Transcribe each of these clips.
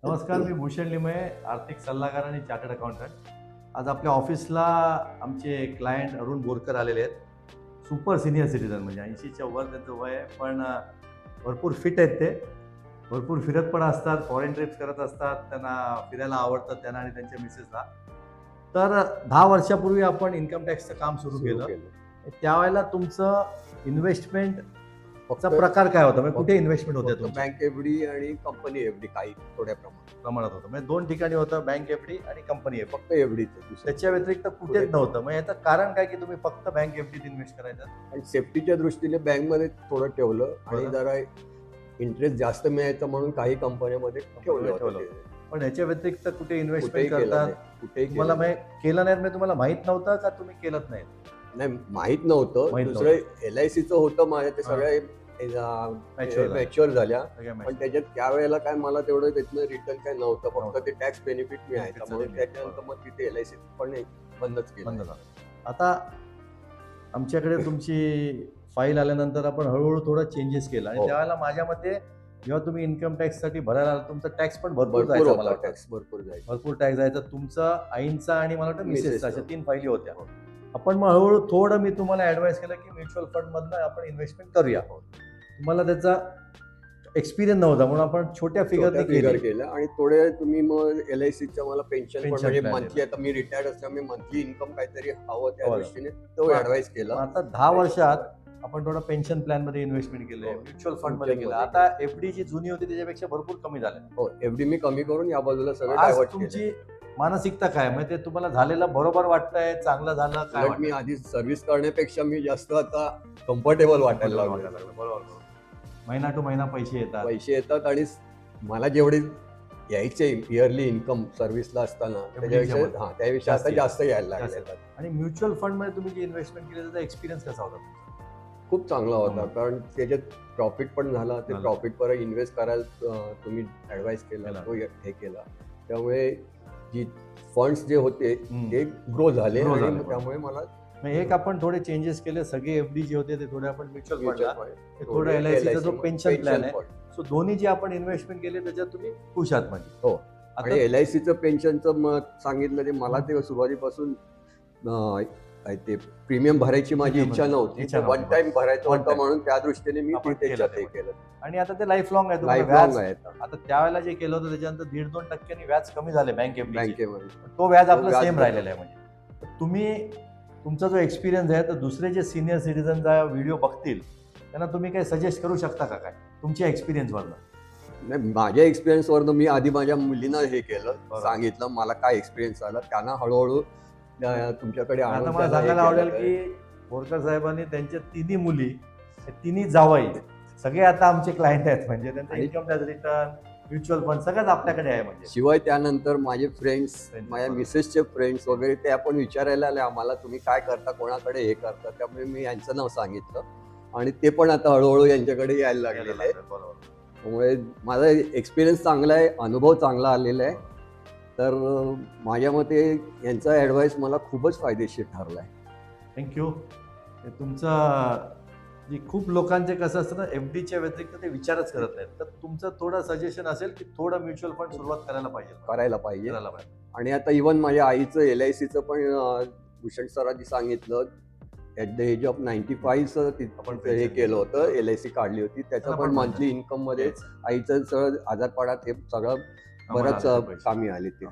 नमस्कार, मी भूषण लिमये, आर्थिक सल्लागार आणि चार्टर्ड अकाउंटंट. आज आपल्या ऑफिसला आमचे क्लायंट अरुण बोरकर आलेले आहेत. सुपर सिनियर सिटीजन, म्हणजे 80च्या वर त्यांचं वय आहे, पण भरपूर फिट आहेत ते. भरपूर फिरत पण असतात, फॉरेन ट्रिप्स करत असतात, त्यांना फिरायला आवडतं त्यांना आणि त्यांच्या मिसेसला. तर 10 वर्षापूर्वी आपण इन्कम टॅक्सचं काम सुरू केलं. त्यावेळेला तुमचं इन्व्हेस्टमेंट चा प्रकार काय होता, म्हणजे कुठे इन्व्हेस्टमेंट होते तुमच्या? बँक एफडी आणि कंपनी एफडी काही थोड्या प्रमाणात होतं, म्हणजे 2 ठिकाणी होतं, बँक एफडी आणि कंपनी एफडी. फक्त एफडीच. त्याच्या व्यतिरिक्त कुठेच नव्हतं. मग याचं कारण काय की तुम्ही फक्त बँक एफडीत इन्व्हेस्ट करायचं? आणि सेफ्टीच्या दृष्टीने बँकमध्ये थोडं ठेवलं आणि जरा इंटरेस्ट जास्त मिळायचं म्हणून काही कंपन्यांमध्ये ठेवलं. पण याच्या व्यतिरिक्त कुठे इन्व्हेस्टमेंट करतात? कुठेही तुम्हाला केलं नाही, म्हणजे तुम्हाला माहित नव्हतं का तुम्ही केलंच नाही? नाही, माहित नव्हतं. दुसरं LICचं होतं माझ्या, ते सगळे मॅच्युअर झाल्या, पण त्याच्यात त्यावेळेला काय मला तेवढं त्यातनं रिटर्न काय नव्हतं, फक्त ते टॅक्स बेनिफिट मिळायचं म्हणून त्याच्यानंतर मग तिथे LIC पण बंदच केलं. आता आमच्याकडे तुमची फाईल आल्यानंतर आपण हळूहळू थोडं चेंजेस केला आणि त्यावेळेला माझ्या मते जेव्हा तुम्ही इन्कम टॅक्स साठी भरायला आला, तुमचा टॅक्स पण भरपूर जायचा. मला टॅक्स भरपूर टॅक्स जायचा तुमचा, आईंचा आणि मला वाटतं मिसेसचा, अशा 3 फाईली होत्या. आपण मग हळूहळू थोडं मी तुम्हाला ऍडवाइस केलं की म्युच्युअल फंड मधनं आपण इन्व्हेस्टमेंट करूया. तुम्हाला त्याचा एक्सपिरियन्स नव्हता म्हणून आपण छोट्या फिगर केलं आणि थोडे तुम्ही मग LICच्या मला पेन्शन म्हणजे मंथली, आता मी रिटायर्ड असल्यामुळे मंथली इन्कम काहीतरी हवं त्या दृष्टीने तो ऍडवाइस केला. आता 10 वर्षात आपण थोडं पेन्शन प्लॅन मध्ये इन्व्हेस्टमेंट केलंय, म्युच्युअल फंड मध्ये केलं. आता एफडी जी जुनी होती त्याच्यापेक्षा भरपूर कमी झालं. हो, एफडी मी कमी करून या बाजूला सगळं डायव्हर्ट केलं. तुमची मानसिकता काय, म्हणजे ते तुम्हाला झालेलं बरोबर वाटतंय, चांगलं झालं काय? मी आधी सर्व्हिस करण्यापेक्षा मी जास्त आता कम्फर्टेबल वाटायला लागलो. बरोबर, महिना टू महिना पैसे येतात आणि मला जेवढे यायचे इयरली इन्कम सर्व्हिसला असताना त्यापेक्षा आता जास्त यायला लागले. आणि म्युच्युअल फंड मध्ये तुम्ही जे इन्व्हेस्टमेंट केलं त्याचा एक्सपिरियन्स कसा होता? खूप चांगला होता, कारण त्याच्यात प्रॉफिट पण झाला. ते प्रॉफिट परत इन्व्हेस्ट करायला तुम्ही ऍडवाइस केला, तो हे केला. त्यामुळे जी फंड्स जे होते ते ग्रो झाले. त्यामुळे मला एक आपण थोडे चेंजेस केले. सगळे एफडी जे होते ते थोडे आपण म्युच्युअल फंडला, थोडं LICचा जो पेन्शन प्लॅन आहे, सो दोन्ही जे आपण इन्व्हेस्टमेंट केले त्याच्यात तुम्ही खुश आहात म्हणजे? हो. आता LICचं पेन्शनचं सांगितलं, ते मला ते सुरुवातीपासून ते प्रीमियम भरायची माझी इच्छा नव्हती, वन टाइम भरायचं होतं म्हणून त्या दृष्टीने मी त्याच्यात हे केलं. आणि आता ते लाईफ लॉंग आहे. आता त्यावेळेला जे केलं होतं त्याच्यानंतर 1.5-2% व्याज कमी झाले बँकेमध्ये, तो व्याज आपलं सेम राहिलेला आहे. म्हणजे तुम्ही तुमचा जो एक्सपिरियन्स आहे, तर दुसरे जे सिनियर सिटीजनचा व्हिडिओ बघतील त्यांना तुम्ही काही सजेस्ट करू शकता का, काय तुमच्या एक्सपिरियन्सवरनं? नाही, माझ्या एक्सपिरियन्सवरनं मी आधी माझ्या मुलींना हे केलं, सांगितलं मला काय एक्सपिरियन्स आला. त्यांना हळूहळू तुमच्याकडे आता मला सांगायला आवडेल की बोरकर साहेबांनी त्यांच्या 3 मुली, 3 जावई सगळे आता आमचे क्लायंट आहेत. म्हणजे त्यांचा income tax return, mutual fund सगळंच आपल्याकडे आहे. म्हणजे शिवाय त्यानंतर माझे फ्रेंड्स, माझ्या मिसेसचे फ्रेंड्स वगैरे, ते आपण विचारायला आले आम्हाला, तुम्ही काय करता, कोणाकडे हे करता. त्यामुळे मी यांचं नाव सांगितलं आणि ते पण आता हळूहळू यांच्याकडे यायला लागलेलं आहे. त्यामुळे माझा एक्सपिरियन्स चांगला आहे, अनुभव चांगला आलेला आहे. तर माझ्या मते यांचा ॲडवाईस मला खूपच फायदेशीर ठरला आहे. थँक्यू. तुमचं जी खूप लोकांचे कसं असतं ना, एफडीच्या व्यतिरिक्त ते विचारच करत नाहीत, तर तुमचं थोडं सजेशन असेल की थोडं म्युच्युअल फंड सुरुवात करायला पाहिजे. आणि आता इव्हन माझ्या आईचं LICचं पण भूषण सरांनी सांगितलं, ॲट द एज ऑफ 95 आपण हे केलं होतं, LIC काढली होती. त्याचं पण मंथली इन्कम मध्ये आईचं सगळं आजारपणात हे सगळं बरंच कामी आले. ते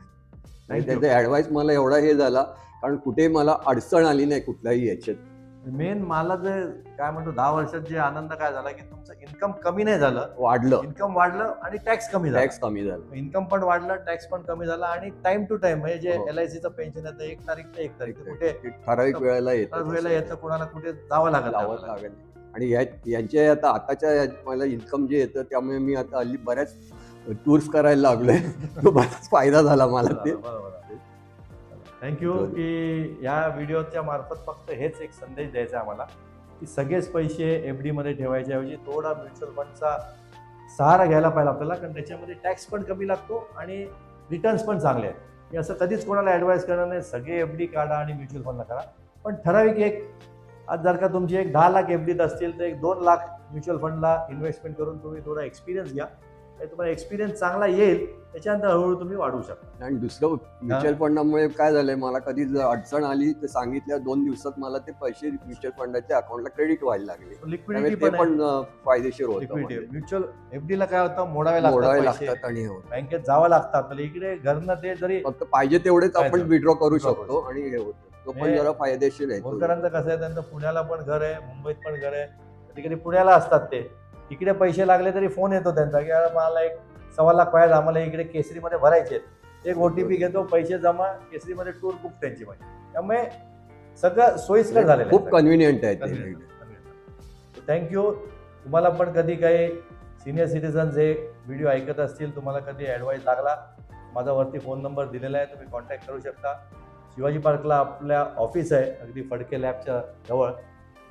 त्याचा ॲडवाइस मला एवढा हे झाला, कारण कुठेही मला अडचण आली नाही कुठल्याही याच्यात. मेन मला जे काय म्हणतो, 10 वर्षात जे आनंद काय झाला की तुमचं इन्कम कमी नाही झालं, वाढलं. इन्कम वाढलं आणि टॅक्स कमी झालं. इन्कम पण वाढलं, टॅक्स पण कमी झाला आणि टाइम टू टाइम, म्हणजे जे LICचं पेन्शन येतं 1 तारीख ते 1 तारीख, कुठे ठराविक वेळेला येतं, कोणाला कुठे जावं लागेल. आणि यांच्या आताच्या मला इन्कम जे येतं त्यामुळे मी आता हल्ली बऱ्याच टूर्स करायला लागलोय. बराच फायदा झाला मला. ते थँक्यू की या व्हिडिओच्या मार्फत फक्त हेच एक संदेश द्यायचा आम्हाला की सगळेच पैसे एफडी मध्ये ठेवायच्या ऐवजी थोडा म्युच्युअल फंडचा सहारा घ्यायला पाहिजे आपल्याला, कारण त्याच्यामध्ये टॅक्स पण कमी लागतो आणि रिटर्न्स पण चांगले आहेत. मी असं कधीच कोणाला ॲडवाइस करणार नाही सगळे एफडी काढा आणि म्युच्युअल फंडला करा, पण ठराविक एक, आज जर का तुमची एक 10 लाख एफडीत असतील तर एक 2 लाख म्युच्युअल फंडला इन्व्हेस्टमेंट करून तुम्ही थोडा एक्सपिरियन्स घ्या. तुम्हाला एक्सपिरियन्स चांगला येईल त्याच्यानंतर हळूहळू तुम्ही वाढवू शकता. आणि दुसरं म्युच्युअल फंडामुळे काय झालंय, मला कधी जर अडचण आली तर सांगितल्या 2 दिवसात मला ते पैसे म्युच्युअल फंडाच्या अकाउंटला क्रेडिट व्हायला लागले. त्यामुळे लिक्विडिटी ते पण पण फायदेशीर होतं. लिक्विडिटी म्हणजे. म्युच्युअल एफडीला काय होतं, मोडावे मोडावे लागतात पैसे, लागतात आणि हो. बँकेत जावं लागतं आपल्याला. इकडे घरनं ते जरी फक्त पाहिजे तेवढेच आपण पाहिजे. विड्रॉ करू withdraw शकतो आणि हे होतं. तो पण हे जरा फायदेशीर आहे. बोरकरांचं कसं आहे, त्यांचं पुण्याला पण घर आहे, मुंबईत पण घर आहे, कधी कधी पुण्याला असतात ते. इकडे पैसे लागले तरी फोन येतो त्यांचा की "यार, मला एक 1.25 लाख पाहिजे, आम्हाला इकडे केसरीमध्ये भरायचे आहेत." एक OTP घेतो, पैसे जमा, केसरीमध्ये टूर बुक त्यांची माहिती. त्यामुळे सगळं सोयीस्कर झालेलं खूप कन्व्हिनियंट आहे ते. थँक्यू. तुम्हाला पण कधी काही सिनियर सिटीजन जे व्हिडिओ ऐकत असतील, तुम्हाला कधी ॲडवाईस लागला, माझा वरती फोन नंबर दिलेला आहे, तुम्ही कॉन्टॅक्ट करू शकता. शिवाजी पार्कला आपल्या ऑफिस आहे, अगदी फडके लॅबच्या जवळ.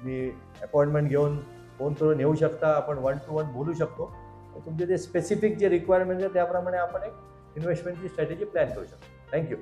मी अपॉइंटमेंट घेऊन फोन करून येऊ शकता, आपण 1 to 1 बोलू शकतो. तुमचे जे स्पेसिफिक जे रिक्वायरमेंट आहे त्याप्रमाणे आपण एक इन्व्हेस्टमेंटची स्ट्रॅटेजी प्लॅन करू शकतो. थँक्यू.